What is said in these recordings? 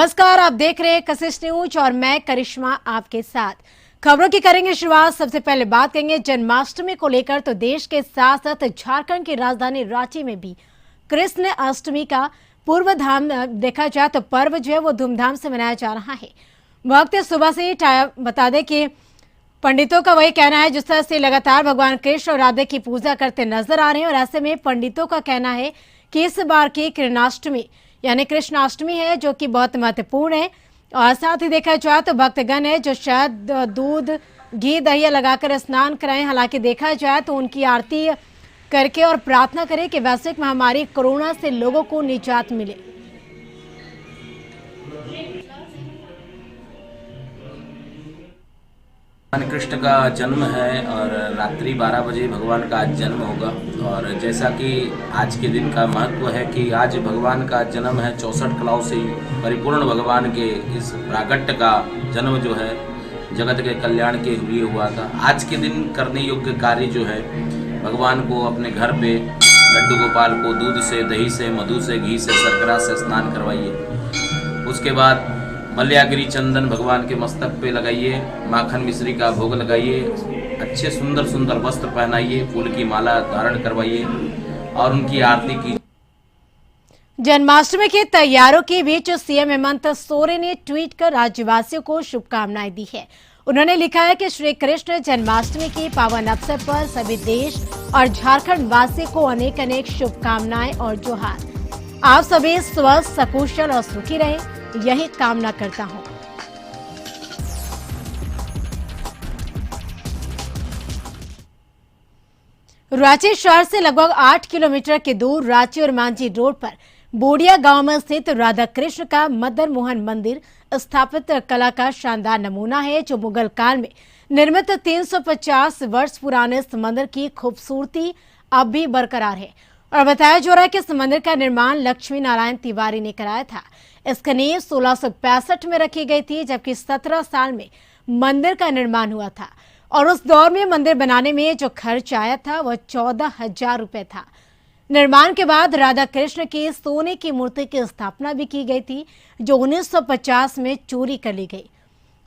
नमस्कार, आप देख रहे हैं कशिश न्यूज और मैं करिश्मा आपके साथ। खबरों की करेंगे शुरुआत। सबसे पहले बात करेंगे जन्माष्टमी को लेकर। तो देश के साथ साथ झारखंड की राजधानी रांची में भी कृष्ण अष्टमी का पूर्व धाम देखा जाए तो पर्व जो है वो धूमधाम से मनाया जा रहा है। वक्त सुबह से ही बता दें कि पंडितों का वही कहना है, जिस तरह से लगातार भगवान कृष्ण और राधे की पूजा करते नजर आ रहे हैं और ऐसे में पंडितों का कहना है कि इस बार की कृष्णाष्टमी यानी कृष्णाष्टमी है जो कि बहुत महत्वपूर्ण है। और साथ ही देखा जाए तो भक्तगण है जो शायद दूध घी दहिया लगाकर स्नान कराएं। हालांकि देखा जाए तो उनकी आरती करके और प्रार्थना करें कि वैश्विक महामारी कोरोना से लोगों को निजात मिले। भगवान कृष्ण का जन्म है और रात्रि 12 बजे भगवान का आज जन्म होगा। और जैसा कि आज के दिन का महत्व है कि आज भगवान का जन्म है, 64 कलाओं से परिपूर्ण भगवान के इस प्रागट्य का जन्म जो है जगत के कल्याण के लिए हुआ था। आज के दिन करने योग्य कार्य जो है, भगवान को अपने घर पे लड्डू गोपाल को दूध से, दही से, मधु से, घी से, शर्करा से स्नान करवाइए। उसके बाद मल्यागिरी चंदन भगवान के मस्तक पे लगाइए, माखन मिश्री का भोग लगाइए, अच्छे सुंदर सुंदर वस्त्र पहनाइए, फूल की माला धारण करवाइए और उनकी आरती की। जन्माष्टमी की तैयारियों के बीच सीएम हेमंत सोरेन ने ट्वीट कर राज्यवासियों को शुभकामनाएं दी है। उन्होंने लिखा है कि श्री कृष्ण जन्माष्टमी के पावन अवसर पर सभी देश और झारखंड वासियों को अनेक अनेक शुभकामनाएं और जोहार। आप सभी स्वस्थ, सकुशल और सुखी रहें, यही कामना करता हूं। रांची शहर से लगभग 8 किलोमीटर के दूर रांची और मांझी रोड पर बोडिया गांव में स्थित राधा कृष्ण का मदन मोहन मंदिर स्थापित कला का शानदार नमूना है, जो मुगल काल में निर्मित 350 वर्ष पुराने इस मंदिर की खूबसूरती अब भी बरकरार है। और बताया जा रहा है कि इस मंदिर का निर्माण लक्ष्मी नारायण तिवारी ने कराया था। इसकी नींव 1665 में रखी गई थी, जबकि 17 साल में मंदिर का निर्माण हुआ था। और उस दौर में मंदिर बनाने में जो खर्च आया था वह 14,000 रुपए था। निर्माण के बाद राधा कृष्ण की सोने की मूर्ति की स्थापना भी की गई थी, जो 1950 में चोरी कर ली गई।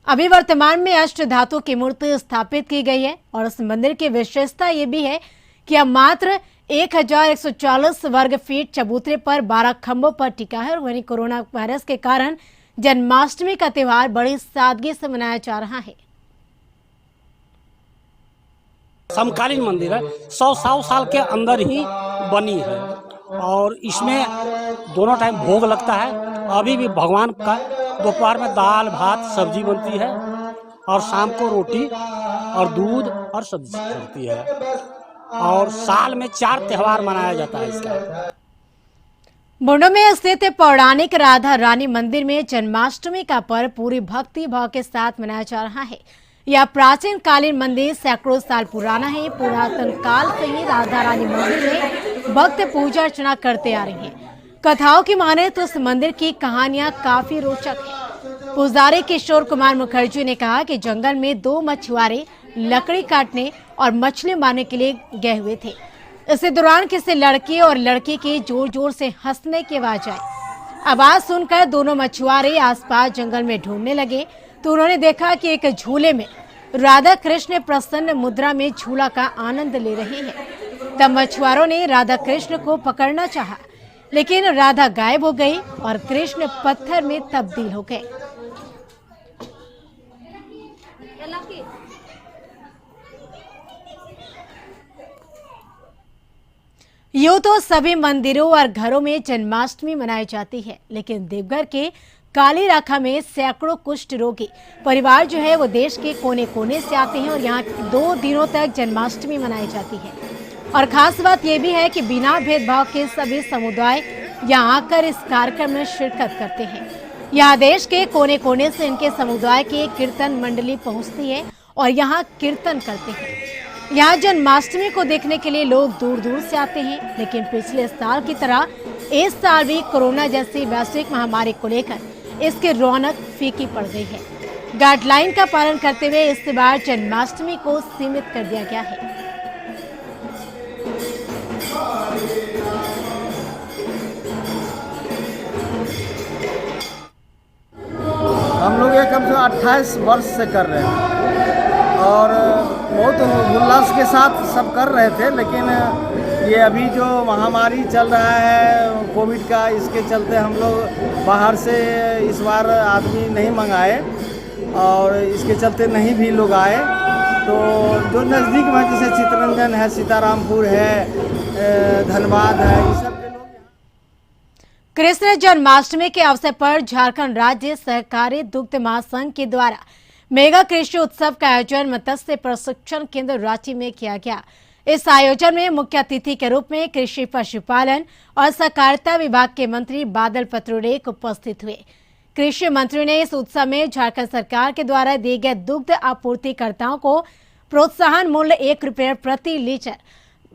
अभी वर्तमान में अष्ट धातु की मूर्ति स्थापित की गई है। और इस मंदिर की विशेषता ये भी है कि अब मात्र 1140 वर्ग फीट चबूतरे पर 12 खंभों पर टिका है। और वहीं कोरोना वायरस के कारण जन्माष्टमी का त्यौहार बड़ी सादगी से मनाया जा रहा है। समकालीन मंदिर है, 100 साल के अंदर ही बनी है और इसमें दोनों टाइम भोग लगता है। अभी भी भगवान का दोपहर में दाल भात सब्जी बनती है और शाम को रोटी और दूध और सब्जी बनती है। और साल में 4 त्योहार मनाया जाता है इसका। बुंडू में स्थित पौराणिक राधा रानी मंदिर में जन्माष्टमी का पर्व पूरी भक्ति भाव के साथ मनाया जा रहा है। यह प्राचीन कालीन मंदिर सैकड़ों साल पुराना है। पुरातन काल से ही राधा रानी मंदिर में भक्त पूजा अर्चना करते आ रहे हैं। कथाओं की माने तो इस मंदिर की कहानियां काफी रोचक है। पुजारी किशोर कुमार मुखर्जी ने कहा कि जंगल में 2 मछुआरे लकड़ी काटने और मछली मारने के लिए गए हुए थे। इसी दौरान किसी लड़के और लड़की के जोर जोर से हंसने की आवाज आई। आवाज सुनकर दोनों मछुआरे आसपास जंगल में ढूंढने लगे तो उन्होंने देखा कि एक झूले में राधा कृष्ण प्रसन्न मुद्रा में झूला का आनंद ले रहे हैं। तब मछुआरों ने राधा कृष्ण को पकड़ना चाहा, लेकिन राधा गायब हो गई और कृष्ण पत्थर में तब्दील हो गए। यूं तो सभी मंदिरों और घरों में जन्माष्टमी मनाई जाती है, लेकिन देवघर के काली राखा में सैकड़ों कुष्ठ रोगी परिवार जो है वो देश के कोने कोने से आते हैं और यहाँ 2 दिनों तक जन्माष्टमी मनाई जाती है। और खास बात यह भी है कि बिना भेदभाव के सभी समुदाय यहाँ आकर इस कार्यक्रम में शिरकत करते हैं। यहाँ देश के कोने कोने से इनके समुदाय की कीर्तन मंडली पहुँचती है और यहाँ कीर्तन करते हैं। यहाँ जन्माष्टमी को देखने के लिए लोग दूर दूर से आते हैं, लेकिन पिछले साल की तरह इस साल भी कोरोना जैसी वैश्विक महामारी को लेकर इसकी रौनक फीकी पड़ गई है। गाइडलाइन का पालन करते हुए इस बार जन्माष्टमी को सीमित कर दिया गया है। हम लोग ये कम से कम 28 वर्ष से कर रहे हैं और बहुत उल्लास के साथ सब कर रहे थे, लेकिन ये अभी जो महामारी चल रहा है कोविड का, इसके चलते हम लोग बाहर से इस बार आदमी नहीं मंगाए और इसके चलते नहीं भी लोग आए। तो जो नज़दीक में जैसे चितरंजन है, सीतारामपुर है, धनबाद है, ये सब के लोग। कृष्ण जन्माष्टमी के अवसर पर झारखंड राज्य सहकारी दुग्ध महासंघ के द्वारा मेगा कृषि उत्सव का आयोजन मत्स्य प्रशिक्षण केंद्र रांची में किया गया। इस आयोजन में मुख्य अतिथि के रूप में कृषि पशुपालन और सहकारिता विभाग के मंत्री बादल पत्रलेख उपस्थित हुए। कृषि मंत्री ने इस उत्सव में झारखंड सरकार के द्वारा दिए गए दुग्ध आपूर्तिकर्ताओं को प्रोत्साहन मूल्य 1 रुपये प्रति लीटर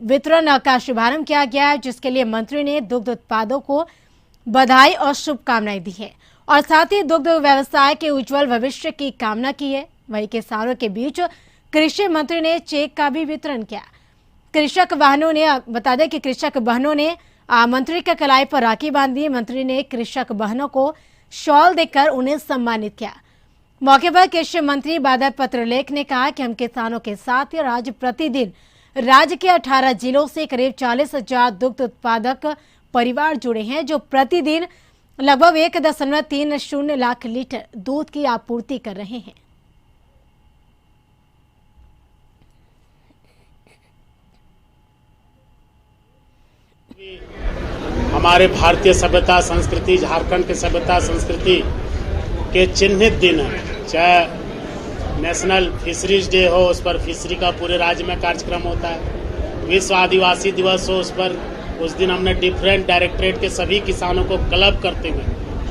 वितरण का शुभारंभ किया गया, जिसके लिए मंत्री ने दुग्ध उत्पादों को बधाई और शुभकामनाएं दी है और साथ ही दुग्ध व्यवसाय के उज्जवल भविष्य की कामना की है। वहीं किसानों के बीच कृषि मंत्री ने चेक का भी वितरण किया। कृषक बहनों ने बता दें कि कृषक बहनों ने मंत्री के कलाई पर राखी बांधी। मंत्री ने कृषक बहनों को शॉल देकर उन्हें सम्मानित किया। मौके पर कृषि मंत्री बादल पत्रलेख ने कहा कि हम किसानों के साथ ही राज्य प्रतिदिन राज्य के 18 जिलों से करीब 40,000 दुग्ध उत्पादक परिवार जुड़े हैं, जो प्रतिदिन लगभग 1.30 लाख लीटर दूध की आपूर्ति कर रहे हैं। हमारे भारतीय सभ्यता संस्कृति, झारखंड के सभ्यता संस्कृति के चिन्हित दिन है। चाहे नेशनल फिशरीज डे हो, उस पर फिशरी का पूरे राज्य में कार्यक्रम होता है। विश्व आदिवासी दिवस हो, उस दिन हमने डिफरेंट डायरेक्टरेट के सभी किसानों को क्लब करते हुए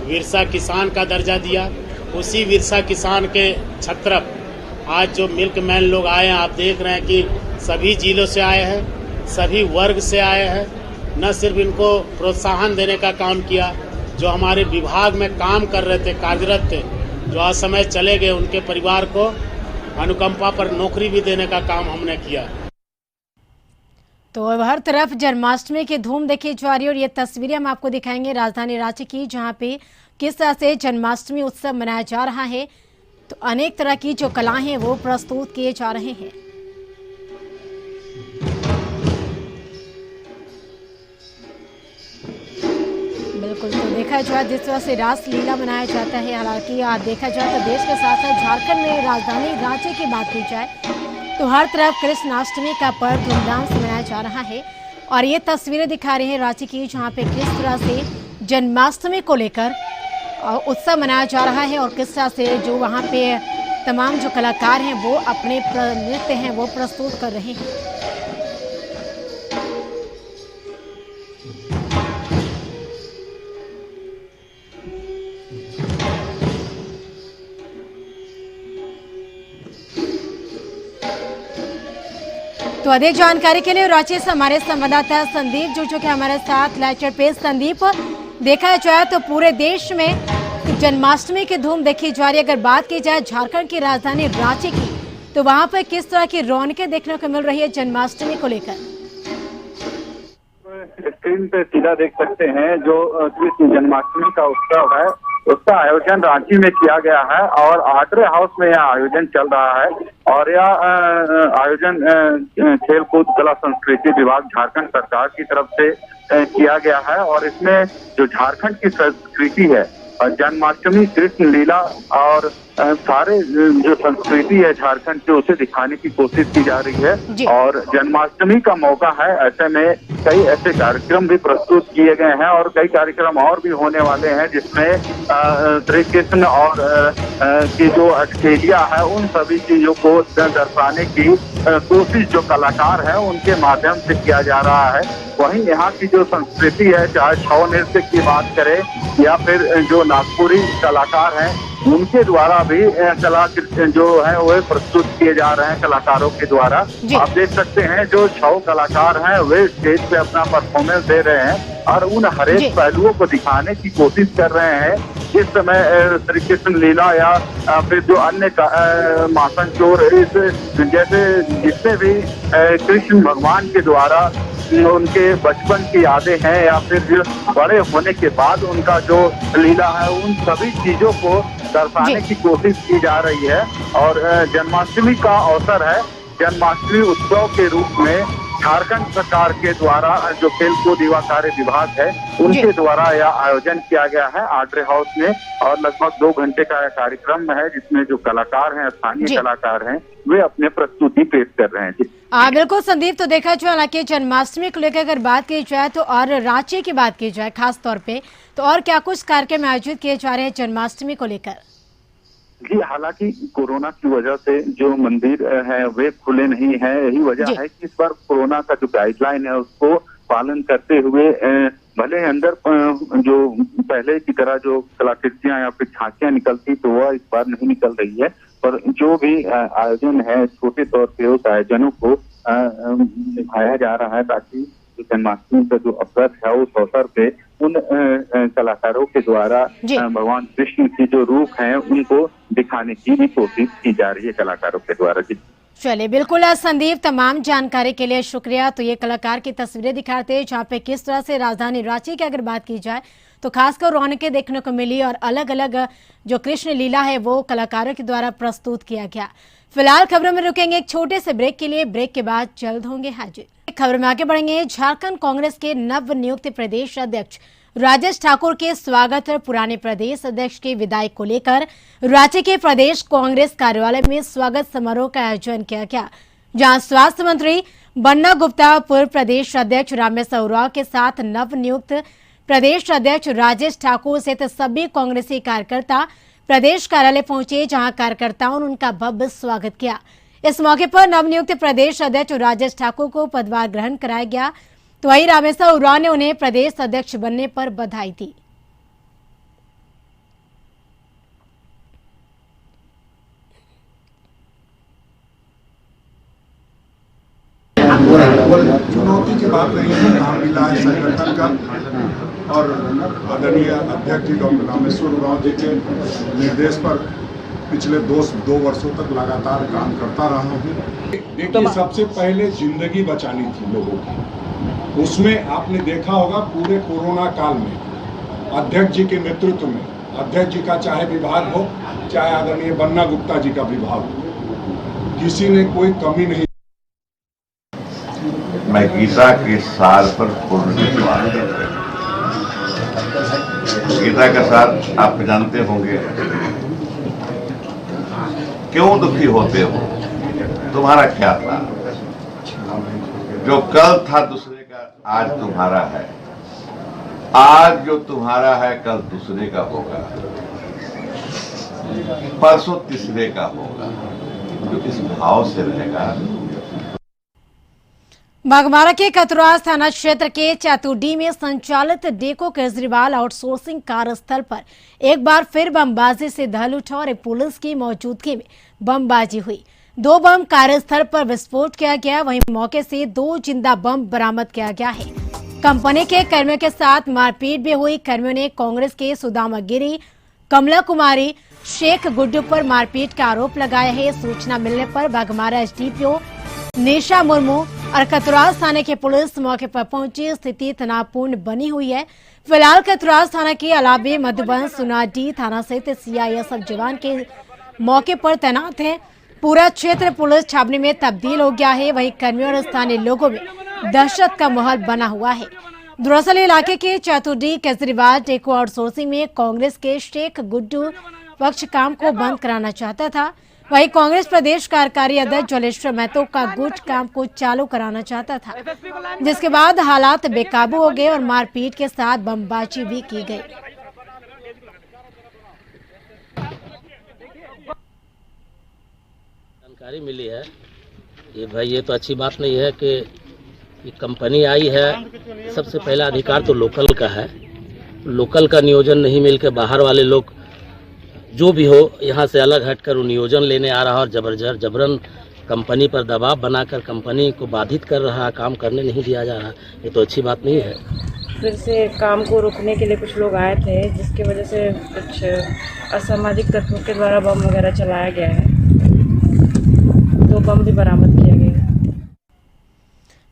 विरसा किसान का दर्जा दिया। उसी विरसा किसान के छत्रप आज जो मिल्क मैन लोग आए हैं, आप देख रहे हैं कि सभी जिलों से आए हैं, सभी वर्ग से आए हैं। न सिर्फ इनको प्रोत्साहन देने का काम किया, जो हमारे विभाग में काम कर रहे थे, कार्यरत थे, जो असमय चले गए, उनके परिवार को अनुकंपा पर नौकरी भी देने का काम हमने किया। तो हर तरफ जन्माष्टमी की धूम देखी जा रही है और ये तस्वीरें हम आपको दिखाएंगे राजधानी रांची की, जहां पे किस तरह से जन्माष्टमी उत्सव मनाया जा रहा है। तो अनेक तरह की जो कलाएं हैं वो प्रस्तुत किए जा रहे हैं। बिल्कुल, तो देखा जाए जिस तरह से रास लीला मनाया जाता है, हालांकि देखा जाए तो देश के साथ साथ झारखंड में राजधानी रांची की बात की जाए तो हर तरफ कृष्णाष्टमी का पर्व धूमधाम से मनाया जा रहा है। और ये तस्वीरें दिखा रही हैं रांची की, जहां पे किस तरह से जन्माष्टमी को लेकर उत्सव मनाया जा रहा है और किस तरह से जो वहां पे तमाम जो कलाकार हैं वो अपने नृत्य हैं वो प्रस्तुत कर रहे हैं। तो अधिक जानकारी के लिए रांची से हमारे संवाददाता संदीप जुड़ चुके हमारे साथ लाइव पे। संदीप, देखा जाए तो पूरे देश में जन्माष्टमी की धूम देखी जा रही है। अगर बात की जाए झारखंड की राजधानी रांची की, तो वहां पर किस तरह की रौनकें देखने को मिल रही है जन्माष्टमी को लेकर? स्क्रीन पे सीधा देख सकते हैं जो कृष्ण जन्माष्टमी का उत्सव है, उसका आयोजन रांची में किया गया है और आर्ट्रे हाउस में यह आयोजन चल रहा है। और यह आयोजन खेलकूद कला संस्कृति विभाग झारखंड सरकार की तरफ से किया गया है। और इसमें जो झारखंड की संस्कृति है, जन्माष्टमी, कृष्ण लीला और सारे जो संस्कृति है झारखंड की, उसे दिखाने की कोशिश की जा रही है। और जन्माष्टमी का मौका है, ऐसे में कई ऐसे कार्यक्रम भी प्रस्तुत किए गए हैं और कई कार्यक्रम और भी होने वाले हैं, जिसमें श्री कृष्ण और की जो अटकेलिया है उन सभी चीजों को दर्शाने की कोशिश जो कलाकार है उनके माध्यम से किया जा रहा है। वहीं यहाँ की जो संस्कृति है, चाहे छऊ नृत्य की बात करें या फिर जो नागपुरी कलाकार हैं, उनके द्वारा भी कला जो है वो प्रस्तुत किए जा रहे हैं कलाकारों के द्वारा। आप देख सकते हैं जो छऊ कलाकार हैं वे स्टेज पे अपना परफॉर्मेंस दे रहे हैं और उन हरेक पहलुओं को दिखाने की कोशिश कर रहे हैं। जिस समय श्री कृष्ण लीला या फिर जो अन्य मासन चोर जैसे जितने भी कृष्ण भगवान के द्वारा उनके बचपन की यादें हैं या फिर जो बड़े होने के बाद उनका जो लीला है, उन सभी चीजों को दर्शाने की कोशिश की जा रही है। और जन्माष्टमी का अवसर है। जन्माष्टमी उत्सव के रूप में झारखंड सरकार के द्वारा जो खेलकूद युवा कार्य विभाग है, उनके द्वारा यह आयोजन किया गया है आड्रे हाउस में। और लगभग 2 घंटे का यह कार्यक्रम है, जिसमें जो कलाकार हैं, स्थानीय कलाकार हैं, वे अपने प्रस्तुति पेश कर रहे हैं। बिल्कुल संदीप, तो देखा जाए हालांकि जन्माष्टमी को लेकर अगर बात की जाए तो और रांची की बात की जाए खास तौर पे, तो और क्या कुछ कार्यक्रम आयोजित किए जा रहे हैं जन्माष्टमी को लेकर? जी, हालांकि कोरोना की वजह से जो मंदिर है वे खुले नहीं हैं। यही वजह है कि इस बार कोरोना का जो गाइडलाइन है उसको पालन करते हुए भले अंदर जो पहले की तरह जो कलाकृतियां या फिर झांकियां निकलती तो वह इस बार नहीं निकल रही है, पर जो भी आयोजन है छोटे तौर पे उस आयोजनों को निभाया जा रहा है, ताकि जन्माष्टमी का जो अवसर है उस अवसर पे उन कलाकारों के द्वारा भगवान कृष्ण के जो रूप हैं उनको दिखाने की भी कोशिश की जा रही है कलाकारों के द्वारा। चलिए, बिल्कुल संदीप, तमाम जानकारी के लिए शुक्रिया। तो ये कलाकार की तस्वीरें दिखाते हैं जहाँ पे किस तरह से राजधानी रांची की अगर बात की जाए तो खासकर रौनकें देखने को मिली और अलग अलग जो कृष्ण लीला है वो कलाकारों के द्वारा प्रस्तुत किया गया। फिलहाल खबरों में रुकेंगे एक छोटे से ब्रेक के लिए। ब्रेक के बाद जल्द होंगे हाजिर। खबर में आगे बढ़ेंगे। झारखंड कांग्रेस के नव नियुक्त प्रदेश अध्यक्ष राजेश ठाकुर के स्वागत और पुराने प्रदेश अध्यक्ष की विदाई को लेकर रांची के प्रदेश कांग्रेस कार्यालय में स्वागत समारोह का आयोजन किया गया, जहां स्वास्थ्य मंत्री बन्ना गुप्ता, पूर्व प्रदेश अध्यक्ष रामेश्वर उरांव के साथ नव नियुक्त प्रदेश अध्यक्ष राजेश ठाकुर सहित सभी कांग्रेसी कार्यकर्ता प्रदेश कार्यालय पहुंचे, जहां कार्यकर्ताओं ने उनका भव्य स्वागत किया। इस मौके पर नवनियुक्त प्रदेश अध्यक्ष राजेश ठाकुर को पदभार ग्रहण कराया गया, तो वहीं रामेश्वर उरांव ने उन्हें प्रदेश अध्यक्ष बनने पर बधाई दी। चुनौती की बात नहीं है, काम मिला है संगठन का और आदरणीय अध्यक्ष जी डॉक्टर रामेश्वर उरांव जी के निर्देश पर पिछले 2 वर्षों तक लगातार काम करता रहा हूँ। देखिए, सबसे पहले जिंदगी बचानी थी लोगों की, उसमें आपने देखा होगा पूरे कोरोना काल में अध्यक्ष जी के नेतृत्व में, अध्यक्ष जी का चाहे विभाग हो चाहे आदरणीय बन्ना गुप्ता जी का विभाग हो, किसी ने कोई कमी नहीं। मैं गीता के सार पर पूर्ण विश्वास करता हूं। गीता का सार आप जानते होंगे। क्यों दुखी होते हो, तुम्हारा क्या था? जो कल था दूसरे का, आज तुम्हारा है। आज जो तुम्हारा है कल दूसरे का होगा, परसों तीसरे का होगा। जो इस भाव से रहेगा। बागमारा के कतुरास थाना क्षेत्र के चातुडी में संचालित डेको केजरीवाल आउटसोर्सिंग कार्यस्थल पर एक बार फिर बमबाजी से धल उठा और पुलिस की मौजूदगी में बमबाजी हुई। 2 बम कार्यस्थल पर विस्फोट किया गया, वहीं मौके से 2 जिंदा बम बरामद किया गया है। कंपनी के कर्मियों के साथ मारपीट भी हुई। कर्मियों ने कांग्रेस के सुदामा गिरी, कमला कुमारी, शेख गुड्डू पर मारपीट का आरोप लगाया है। सूचना मिलने पर बागमारा एसडीपीओ निशा मुर्मू और कतुरास थाने की पुलिस मौके पर पहुंची। स्थिति तनावपूर्ण बनी हुई है। फिलहाल कतुरास थाना के अलावे मधुबन, सुनाडी थाना सहित सीआईएसएफ जवान के मौके पर तैनात हैं। पूरा क्षेत्र पुलिस छावनी में तब्दील हो गया है। वहीं कर्मियों और स्थानीय लोगों में दहशत का माहौल बना हुआ है। दरअसल इलाके के चातुडी केजरीवाल टेको आउटसोर्सिंग में कांग्रेस के शेख गुड्डू पक्ष काम को बंद कराना चाहता था। वहीं कांग्रेस प्रदेश कार्यकारी अध्यक्ष जलेश्वर महतो का गुट काम को चालू कराना चाहता था, जिसके बाद हालात बेकाबू हो गए और मारपीट के साथ बमबाजी भी की गई। जानकारी मिली है ये भाई, ये तो अच्छी बात नहीं है कि ये कंपनी आई है। सबसे पहला अधिकार तो लोकल का है। लोकल का नियोजन नहीं मिल के बाहर वाले लोग जो भी हो यहाँ से अलग हटकर वो नियोजन लेने आ रहा और जबरन कंपनी पर दबाव बनाकर कंपनी को बाधित कर रहा, काम करने नहीं दिया जा रहा। ये तो अच्छी बात नहीं है। फिर से काम को रोकने के लिए कुछ लोग आए थे, जिसकी वजह से कुछ असामाजिक तत्वों के द्वारा बम वगैरह चलाया गया है। 2 बम भी बरामद किया गया है।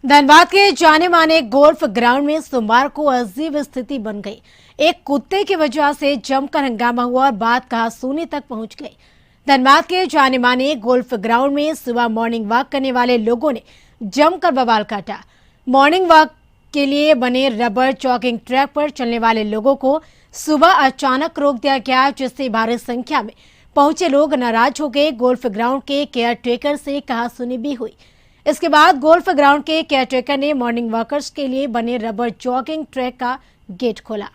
धनबाद के जाने माने गोल्फ ग्राउंड में सोमवार को अजीब स्थिति बन गई। एक कुत्ते की वजह से जमकर हंगामा हुआ और बात कहासुनी तक पहुंच गई। धनबाद के जाने माने गोल्फ ग्राउंड में सुबह मॉर्निंग वॉक करने वाले लोगों ने जमकर बवाल काटा। मॉर्निंग वॉक के लिए बने रबर जॉगिंग ट्रैक पर चलने वाले लोगों को सुबह अचानक रोक दिया गया, जिससे भारी संख्या में पहुंचे लोग नाराज हो गए। गोल्फ ग्राउंड के केयर टेकर से कहासुनी भी हुई। इसके बाद गोल्फ ग्राउंड के केयरटेकर ने मॉर्निंग वॉकर्स के लिए बने रबर जॉगिंग ट्रैक का गेट खोला।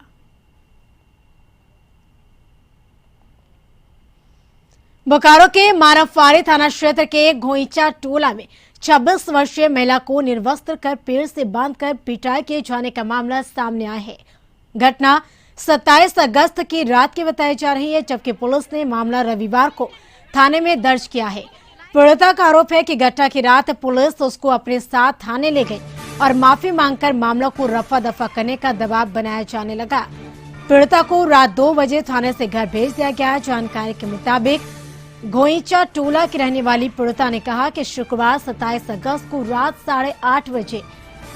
बोकारो के मारफवाड़ी थाना क्षेत्र के घोईचा टोला में 26 वर्षीय महिला को निर्वस्त्र कर पेड़ से बांधकर पिटाई किए जाने का मामला सामने आया है। घटना 27 अगस्त की रात की बताई जा रही है, जबकि पुलिस ने मामला रविवार को थाने में दर्ज किया है। पीड़िता का आरोप है कि घटना की रात पुलिस उसको अपने साथ थाने ले गई और माफी मांगकर मामलों को रफा दफा करने का दबाव बनाया जाने लगा। पीड़िता को रात 2 बजे थाने से घर भेज दिया गया। जानकारी के मुताबिक घोईचा टोला की रहने वाली पीड़िता ने कहा कि शुक्रवार 27 अगस्त को रात 8:30 बजे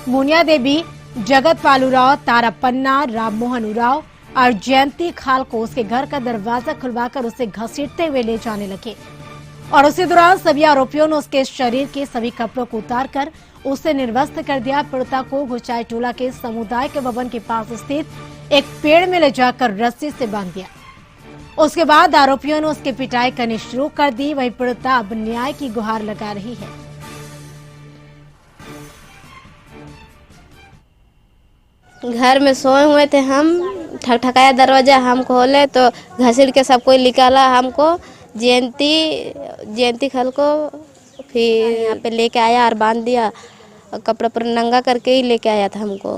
मुनिया देवी, जगत पाल उराव, तारा पन्ना, राममोहन उराव और जयंती खाल को उसके घर का दरवाजा खुलवाकर उसे घसीटते हुए ले जाने लगे और उसी दौरान सभी आरोपियों ने उसके शरीर के सभी कपड़ों को उतारकर उसे निर्वस्त्र कर दिया। पीड़िता को घोईचा टोला के समुदाय के भवन के पास स्थित एक पेड़ में ले जाकर रस्सी से बांध दिया। उसके बाद आरोपियों ने उसकी पिटाई करनी शुरू कर दी। वही पीड़िता अब न्याय की गुहार लगा रही है। घर में सोए हुए थे हम, ठकठकाया दरवाजा, हम खोले तो घसीट के सब कोई निकाला हमको, जयंती खल को फिर यहाँ पे लेके आया और बांध दिया, कपड़ा पर नंगा करके ही लेके आया था हमको।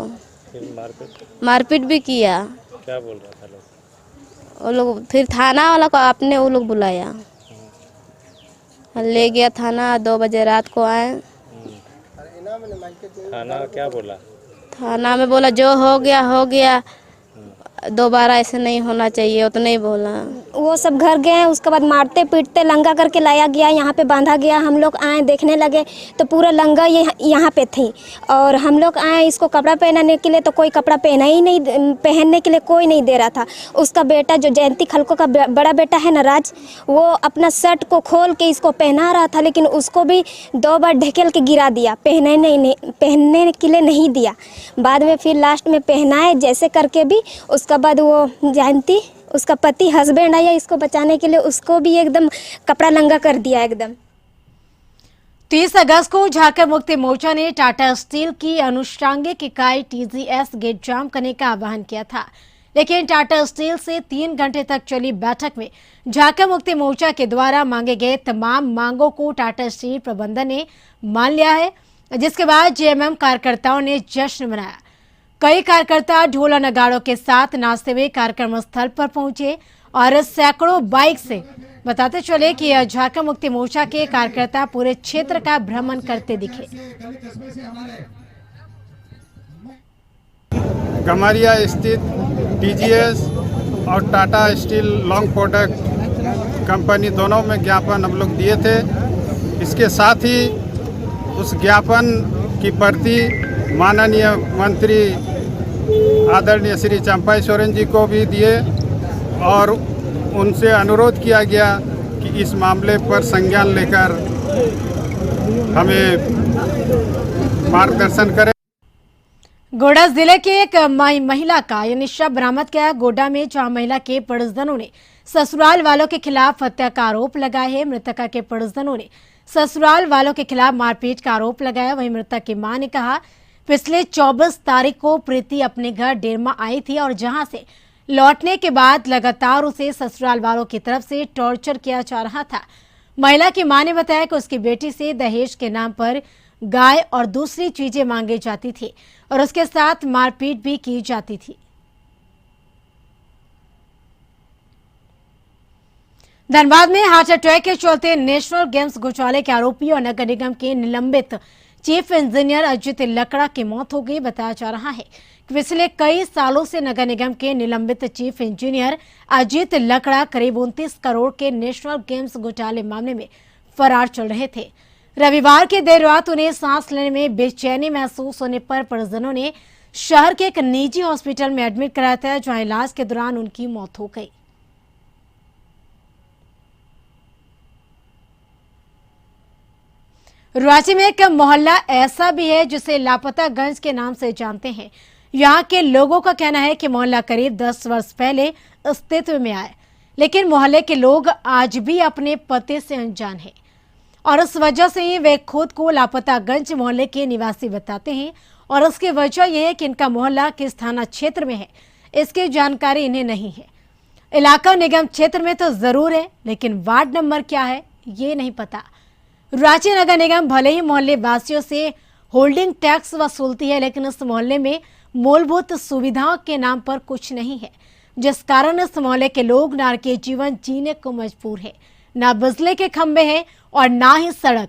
मारपीट भी किया। क्या बोल रहा था लोग? वो लोग फिर थाना वाला को आपने वो लोग बुलाया, ले गया थाना। 2 बजे रात को आए। थाना क्या बोला? थाना में बोला जो हो गया, दोबारा ऐसे नहीं होना चाहिए, उतना ही बोला। वो सब घर गए, उसके बाद मारते पीटते लंगा करके लाया गया, यहाँ पे बांधा गया। हम लोग आए देखने लगे तो पूरा लंगा यहाँ पे थी और हम लोग आए इसको कपड़ा पहनाने के लिए तो कोई कपड़ा पहनने के लिए कोई नहीं दे रहा था। उसका बेटा जो जयंती खलको का बड़ा बेटा है ना राज, वो अपना शर्ट को खोल के इसको पहना रहा था, लेकिन उसको भी 2 बार ढकेल के गिरा दिया, पहनने के लिए नहीं दिया। बाद में फिर लास्ट में पहनाए जैसे करके भी। उसके बाद वो जयंती, उसका पति हस्बैंड आया इसको बचाने के लिए, उसको भी एकदम कपड़ा नंगा कर दिया एकदम। 30 अगस्त को झारखंड मुक्ति मोर्चा ने टाटा स्टील की अनुषंगिक इकाई TGS गेट जाम करने का आह्वान किया था, लेकिन टाटा स्टील से 3 घंटे तक चली बैठक में झारखंड मुक्ति मोर्चा के द्वारा मांगे गए तमाम मांगों को टाटा स्टील प्रबंधन ने मान लिया है, जिसके बाद JMM कार्यकर्ताओं ने जश्न मनाया। कई कार्यकर्ता ढोल नगाड़ों के साथ नाचते हुए कार्यक्रम स्थल पर पहुंचे और सैकड़ों बाइक से बताते चले कि झारखंड मुक्ति मोर्चा के कार्यकर्ता पूरे क्षेत्र का भ्रमण करते दिखे। गमारिया स्थित TGS और Tata steel long product company दोनों में ज्ञापन हम लोग दिए थे। इसके साथ ही उस ज्ञापन की प्रति माननीय मंत्री आदरणीय श्री चंपाई सोरेन जी को भी दिए और उनसे अनुरोध किया गया कि इस मामले पर संज्ञान लेकर हमें मार्गदर्शन करें। गोड्डा जिले के एक महिला का यानी शव बरामद किया। गोड्डा में 4 महिला के परिजनों ने ससुराल वालों के खिलाफ हत्या का आरोप लगाया है। मृतका के परिजनों ने ससुराल वालों के खिलाफ मारपीट का आरोप लगाया। वहीं मृतक की मां ने कहा पिछले 24 तारीख को प्रीति अपने घर डेरमा आई थी और जहां से लौटने के बाद लगातार उसे ससुराल वालों की तरफ से टॉर्चर किया जा रहा था। महिला की मां ने बताया कि उसकी बेटी से दहेज के नाम पर गाय और दूसरी चीजें मांगी जाती थी और उसके साथ मारपीट भी की जाती थी। धनबाद में हार्ट अटैक के चलते नेशनल गेम्स घोटाले के आरोपी और नगर निगम के निलंबित चीफ इंजीनियर अजित लकड़ा की मौत हो गई। बताया जा रहा है कि पिछले कई सालों से नगर निगम के निलंबित चीफ इंजीनियर अजित लकड़ा करीब 29 करोड़ के नेशनल गेम्स घोटाले मामले में फरार चल रहे थे। रविवार की देर रात उन्हें सांस लेने में बेचैनी महसूस होने पर परिजनों ने शहर के एक निजी हॉस्पिटल में एडमिट कराया था, जहां इलाज के दौरान उनकी मौत हो गई। रांची में एक मोहल्ला ऐसा भी है जिसे लापतागंज के नाम से जानते हैं। यहाँ के लोगों का कहना है कि मोहल्ला करीब 10 वर्ष पहले अस्तित्व में आया, लेकिन मोहल्ले के लोग आज भी अपने पते से अनजान हैं और इस वजह से ही वे खुद को लापतागंज मोहल्ले के निवासी बताते हैं। और उसकी वजह यह है कि इनका मोहल्ला किस थाना क्षेत्र में है, इसकी जानकारी इन्हें नहीं है। इलाका निगम क्षेत्र में तो जरूर है, लेकिन वार्ड नंबर क्या है ये नहीं पता। रांची नगर निगम भले ही मोहल्ले वासियों से होल्डिंग टैक्स वसूलती है, लेकिन इस मोहल्ले में मूलभूत सुविधाओं के नाम पर कुछ नहीं है, जिस कारण इस मोहल्ले के लोग नार के जीवन जीने को मजबूर है। ना बिजली के खंभे हैं और ना ही सड़क।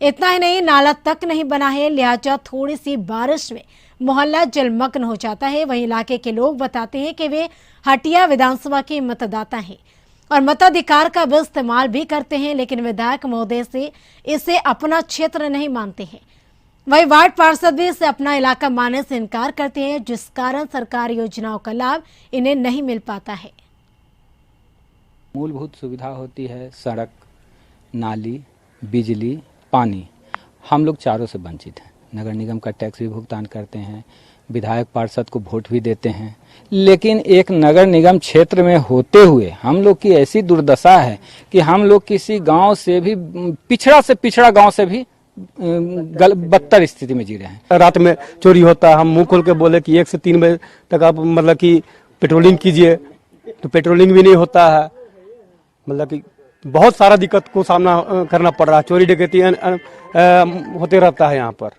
इतना ही नहीं, नाला तक नहीं बना है, लिहाजा थोड़ी सी बारिश में मोहल्ला जलमग्न हो जाता है। वहीं इलाके के लोग बताते हैं कि वे हटिया विधानसभा के मतदाता हैं और मताधिकार का भी इस्तेमाल भी करते हैं, लेकिन विधायक महोदय से इसे अपना क्षेत्र नहीं मानते हैं। वही वार्ड पार्षद भी इसे अपना इलाका मानने से इनकार करते हैं, जिस कारण सरकारी योजनाओं का लाभ इन्हें नहीं मिल पाता है। मूलभूत सुविधा होती है सड़क, नाली, बिजली, पानी। हम लोग चारों से वंचित हैं। नगर निगम का टैक्स भी भुगतान करते हैं, विधायक पार्षद को वोट भी देते हैं, लेकिन एक नगर निगम क्षेत्र में होते हुए हम लोग की ऐसी दुर्दशा है कि हम लोग किसी गांव से भी पिछड़ा से पिछड़ा गांव से भी बदतर स्थिति में जी रहे हैं। रात में चोरी होता है, हम मुंह खोल के बोले कि 1 से 3 बजे तक आप मतलब कि पेट्रोलिंग कीजिए, तो पेट्रोलिंग भी नहीं होता है। मतलब कि बहुत सारा दिक्कत को सामना करना पड़ रहा है। चोरी डकैती होते रहता है यहाँ पर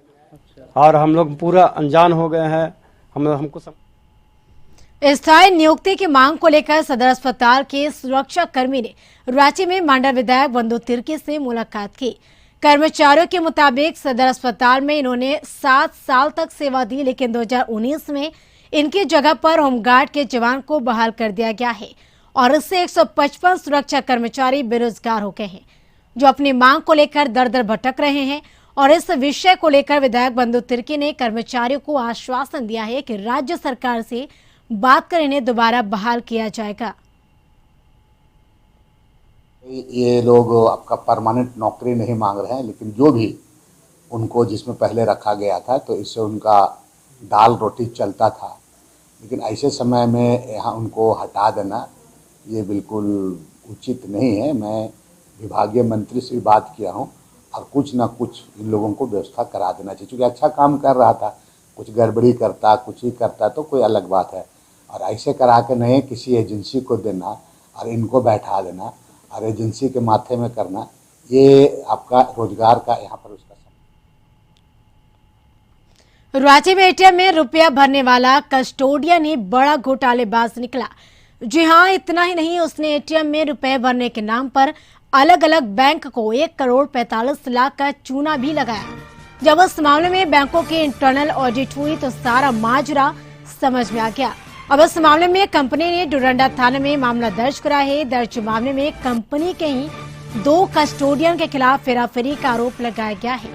और हम लोग पूरा अनजान हो गए हैं। हमको स्थायी नियुक्ति की मांग को लेकर सदर अस्पताल के सुरक्षा कर्मी ने रांची में मांडा विधायक बंधु तिर्की से मुलाकात की। कर्मचारियों के मुताबिक सदर अस्पताल में इन्होंने 7 साल तक सेवा दी, लेकिन 2019 में इनकी जगह पर होमगार्ड के जवान को बहाल कर दिया गया है और इससे 155 सुरक्षा कर्मचारी बेरोजगार हो गए हैं, जो अपनी मांग को लेकर दर दर भटक रहे हैं। और इस विषय को लेकर विधायक बंधु तिर्की ने कर्मचारियों को आश्वासन दिया है कि राज्य सरकार से बात कर इन्हें दोबारा बहाल किया जाएगा। ये लोग आपका परमानेंट नौकरी नहीं मांग रहे हैं, लेकिन जो भी उनको जिसमें पहले रखा गया था तो इससे उनका दाल रोटी चलता था, लेकिन ऐसे समय में यहाँ उनको हटा देना ये बिल्कुल उचित नहीं है। मैं विभागीय मंत्री से भी बात किया हूँ और कुछ ना कुछ इन लोगों को व्यवस्था करा देना चाहिए, क्योंकि अच्छा काम कर रहा था, कुछ गड़बड़ी करता कुछ ही करता तो कोई अलग बात है। और ऐसे करा के नहीं किसी एजेंसी को देना और इनको बैठा देना और एजेंसी के माथे में करना, ये आपका रोजगार का यहाँ पर उसका। रांची में एटीएम में रुपया भरने वाला कस्टोडियन ही बड़ा घोटालेबाज निकला। जी हां, इतना ही नहीं, उसने एटीएम में रुपए भरने के नाम पर अलग अलग बैंक को 1 करोड़ 45 लाख का चूना भी लगाया। जब उस मामले में बैंकों की इंटरनल ऑडिट हुई तो सारा माजरा समझ में आ गया। अब इस मामले में कंपनी ने डोरंडा थाने में मामला दर्ज कराया है। दर्ज मामले में कंपनी के ही 2 कस्टोडियन के खिलाफ हेराफेरी का आरोप लगाया गया है।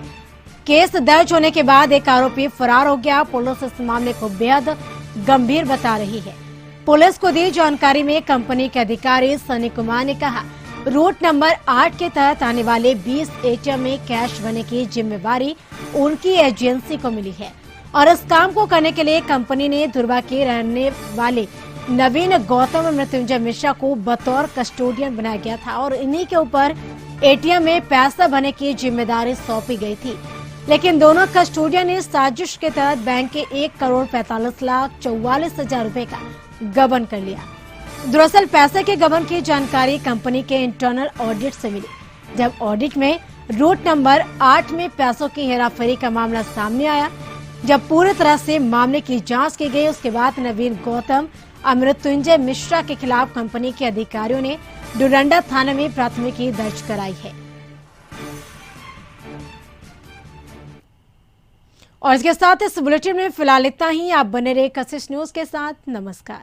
केस दर्ज होने के बाद एक आरोपी फरार हो गया। पुलिस इस मामले को बेहद गंभीर बता रही है। पुलिस को दी जानकारी में कंपनी के अधिकारी सनी कुमार ने कहा, रूट नंबर 8 के तहत आने वाले 20 एटीएम में कैश भरने की जिम्मेवारी उनकी एजेंसी को मिली है और इस काम को करने के लिए कंपनी ने धुर्वा के रहने वाले नवीन गौतम मृत्युंजय मिश्रा को बतौर कस्टोडियन बनाया गया था और इन्हीं के ऊपर एटीएम में पैसा भरने की जिम्मेदारी सौंपी गई थी। लेकिन दोनों कस्टोडियन ने साजिश के तहत बैंक के 1 करोड़ 45 लाख 44 हजार रुपए का गबन कर लिया। दरअसल पैसे के गबन की जानकारी कंपनी के इंटरनल ऑडिट से मिली। जब ऑडिट में रूट नंबर 8 में पैसों की हेराफेरी का मामला सामने आया, जब पूरी तरह से मामले की जांच की गई, उसके बाद नवीन गौतम मृत्युंजय मिश्रा के खिलाफ कंपनी के अधिकारियों ने डोरंडा थाने में प्राथमिकी दर्ज कराई है। और इसके साथ इस बुलेटिन में फिलहाल इतना ही। आप बने रहे कशिश न्यूज के साथ। नमस्कार।